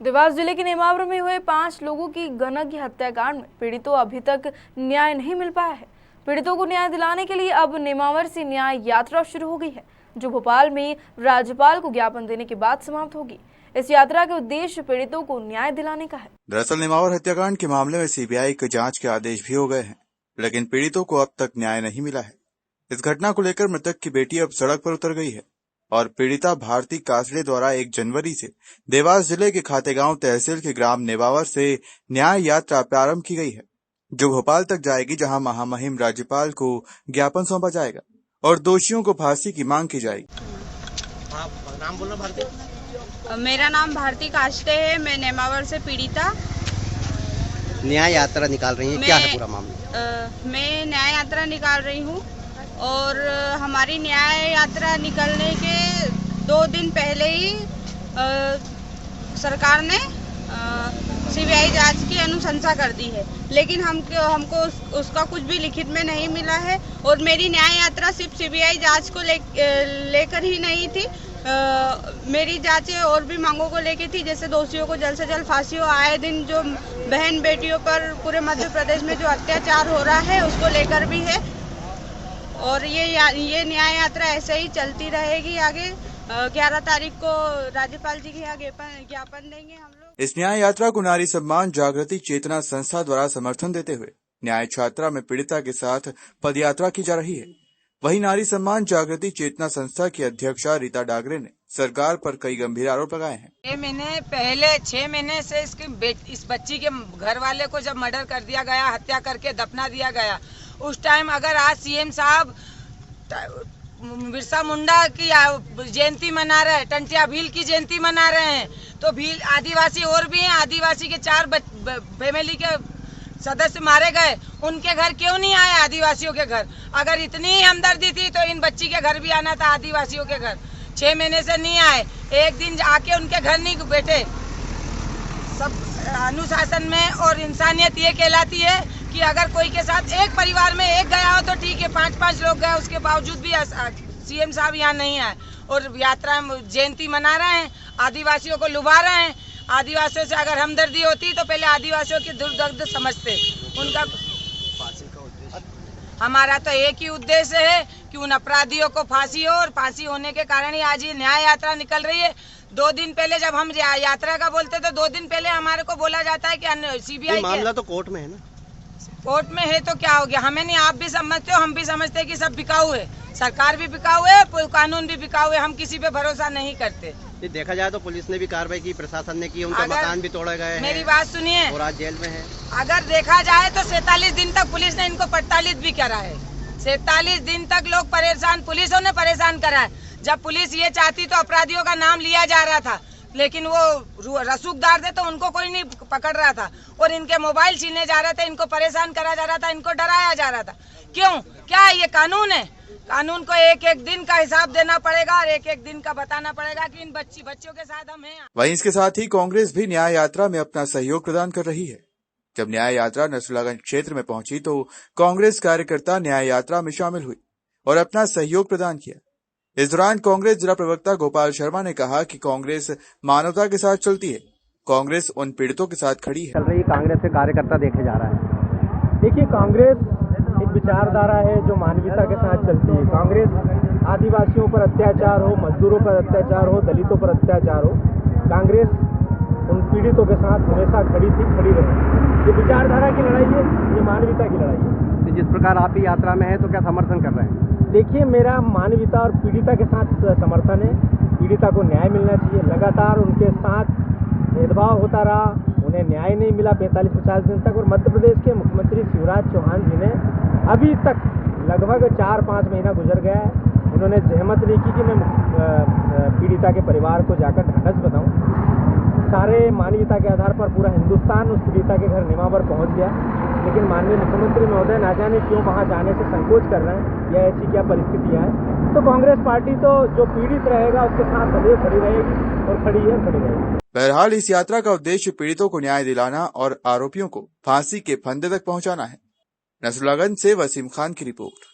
देवास जिले के नेमावर में हुए 5 लोगों की गनग हत्याकांड में पीड़ितों अभी तक न्याय नहीं मिल पाया है। पीड़ितों को न्याय दिलाने के लिए अब नेमावर से न्याय यात्रा शुरू हो गई है, जो भोपाल में राज्यपाल को ज्ञापन देने के बाद समाप्त होगी। इस यात्रा का उद्देश्य पीड़ितों को न्याय दिलाने का है। दरअसल नेमावर हत्याकांड के मामले में सीबीआई के जांच के आदेश भी हो गए हैं, लेकिन पीड़ितों को अब तक न्याय नहीं मिला है। इस घटना को लेकर मृतक की बेटी अब सड़क पर उतर गई है और पीड़िता भारती कासड़े द्वारा 1 जनवरी से देवास जिले के खातेगांव तहसील के ग्राम नेमावर से न्याय यात्रा प्रारंभ की गई है, जो भोपाल तक जाएगी, जहां महामहिम राज्यपाल को ज्ञापन सौंपा जाएगा और दोषियों को फांसी की मांग की जाएगी। नाम बोलो भारती। मेरा नाम भारती कासड़े है। मैं नेमावर से पीड़िता। न्याय यात्रा निकाल रही है, क्या है पूरा मामला? मैं न्याय यात्रा निकाल रही हूँ और हमारी न्याय यात्रा निकलने के 2 दिन पहले ही सरकार ने सीबीआई जांच की अनुशंसा कर दी है, लेकिन हमको उसका कुछ भी लिखित में नहीं मिला है। और मेरी न्याय यात्रा सिर्फ सीबीआई जांच को लेकर ही नहीं थी, मेरी जांचें और भी मांगों को लेकर थी, जैसे दोषियों को जल्द से जल्द फांसी हो। आए दिन जो बहन बेटियों पर पूरे मध्य प्रदेश में जो अत्याचार हो रहा है उसको लेकर भी है। और ये न्याय यात्रा ऐसे ही चलती रहेगी आगे। 11 तारीख को राज्यपाल जी के यहाँ ज्ञापन देंगे हम लोग। इस न्याय यात्रा को नारी सम्मान जागृति चेतना संस्था द्वारा समर्थन देते हुए न्याय यात्रा में पीड़िता के साथ पदयात्रा की जा रही है। वहीं नारी सम्मान जागृति चेतना संस्था की अध्यक्षा रीता डागरे ने सरकार पर कई गंभीर आरोप लगाए हैं। 6 महीने से इस बच्ची के घर वाले को जब मर्डर कर दिया गया, हत्या करके दफना दिया गया, उस टाइम अगर आज सीएम साहब बिरसा मुंडा की जयंती मना रहे हैं, टंटिया भील की जयंती मना रहे हैं, तो भील आदिवासी और भी हैं, आदिवासी के 4 फैमिली के सदस्य मारे गए, उनके घर क्यों नहीं आए? आदिवासियों के घर अगर इतनी ही हमदर्दी थी तो इन बच्ची के घर भी आना था, आदिवासियों के घर। 6 महीने से नहीं आए, एक दिन आके उनके घर नहीं बैठे। सब अनुशासन में और इंसानियत ये कहलाती है कि अगर कोई के साथ एक परिवार में एक गया हो तो ठीक है, 5-5 लोग गए, उसके बावजूद भी सीएम साहब यहाँ नहीं आए और यात्रा जयंती मना रहे हैं, आदिवासियों को लुभा रहे हैं। आदिवासियों से अगर हमदर्दी होती तो पहले आदिवासियों की दुर्दर्द समझते। उनका हमारा तो एक ही उद्देश्य है कि उन अपराधियों को फांसी हो, और फांसी होने के कारण ही आज ये न्याय यात्रा निकल रही है। 2 दिन पहले जब हम यात्रा का बोलते तो 2 दिन पहले हमारे को बोला जाता है कि सीबीआई मामला तो कोर्ट में है ना। कोर्ट में है तो क्या हो गया? हमें नहीं, आप भी समझते हो, हम भी समझते हैं कि सब बिकाऊ है, सरकार भी बिकाऊ है, कानून भी बिकाऊ है। हम किसी पे भरोसा नहीं करते। ये देखा जाए तो पुलिस ने भी कार्रवाई की, प्रशासन ने की, उनके मकान भी तोड़े गए हैं। मेरी बात सुनिए, और आज जेल में है। अगर देखा जाए तो 47 दिन तक पुलिस ने इनको प्रताड़ित भी करा है। 47 दिन तक लोग परेशान, पुलिसों ने परेशान करा है। जब पुलिस ये चाहती तो अपराधियों का नाम लिया जा रहा था, लेकिन वो रसूखदार थे तो उनको कोई नहीं पकड़ रहा था, और इनके मोबाइल छीने जा रहे थे, इनको परेशान करा जा रहा था, इनको डराया जा रहा था। क्यों? क्या ये कानून है? कानून को एक दिन का हिसाब देना पड़ेगा और एक दिन का बताना पड़ेगा कि इन बच्चों के साथ हम हैं। वहीं इसके साथ ही कांग्रेस भी न्याय यात्रा में अपना सहयोग प्रदान कर रही है। जब न्याय यात्रा नसरुल्लागंज क्षेत्र में पहुंची तो कांग्रेस कार्यकर्ता न्याय यात्रा में शामिल हुई और अपना सहयोग प्रदान किया। इस दौरान कांग्रेस जिला प्रवक्ता गोपाल शर्मा ने कहा कि कांग्रेस मानवता के साथ चलती है, कांग्रेस उन पीड़ितों के साथ खड़ी है। चल रही कांग्रेस के कार्यकर्ता देखे जा रहा है। देखिए, कांग्रेस एक विचारधारा है जो मानवता के साथ चलती है। कांग्रेस आदिवासियों पर अत्याचार हो, मजदूरों पर अत्याचार हो, दलितों पर अत्याचार हो, कांग्रेस उन पीड़ितों के साथ हमेशा खड़ी थी, खड़ी रही। ये विचारधारा की लड़ाई है, ये मानवता की लड़ाई है। जिस प्रकार आप ही यात्रा में है तो क्या समर्थन कर रहे हैं? देखिए, मेरा मानवता और पीड़िता के साथ समर्थन है। पीड़िता को न्याय मिलना चाहिए। लगातार उनके साथ भेदभाव होता रहा, उन्हें न्याय नहीं मिला 45-50 दिन तक। और मध्य प्रदेश के मुख्यमंत्री शिवराज चौहान जी ने अभी तक लगभग 4-5 महीना गुजर गया है, उन्होंने जहमत नहीं की कि मैं पीड़िता के परिवार को जाकर ढांढस बताऊं। सारे मानवता के आधार पर पूरा हिंदुस्तान उस पीड़िता के घर नेमावर पहुंच गया, लेकिन माननीय मुख्यमंत्री महोदय ना जाने क्यों वहां जाने से संकोच कर रहे हैं, या ऐसी क्या परिस्थितियां हैं। तो कांग्रेस पार्टी तो जो पीड़ित रहेगा उसके साथ सदैव खड़ी रहेगी और खड़ी है, खड़ी रहेगी। बहरहाल इस यात्रा का उद्देश्य पीड़ितों को न्याय दिलाना और आरोपियों को फांसी के फंदे तक पहुंचाना है। नसरुल्लागंज से वसीम खान की रिपोर्ट।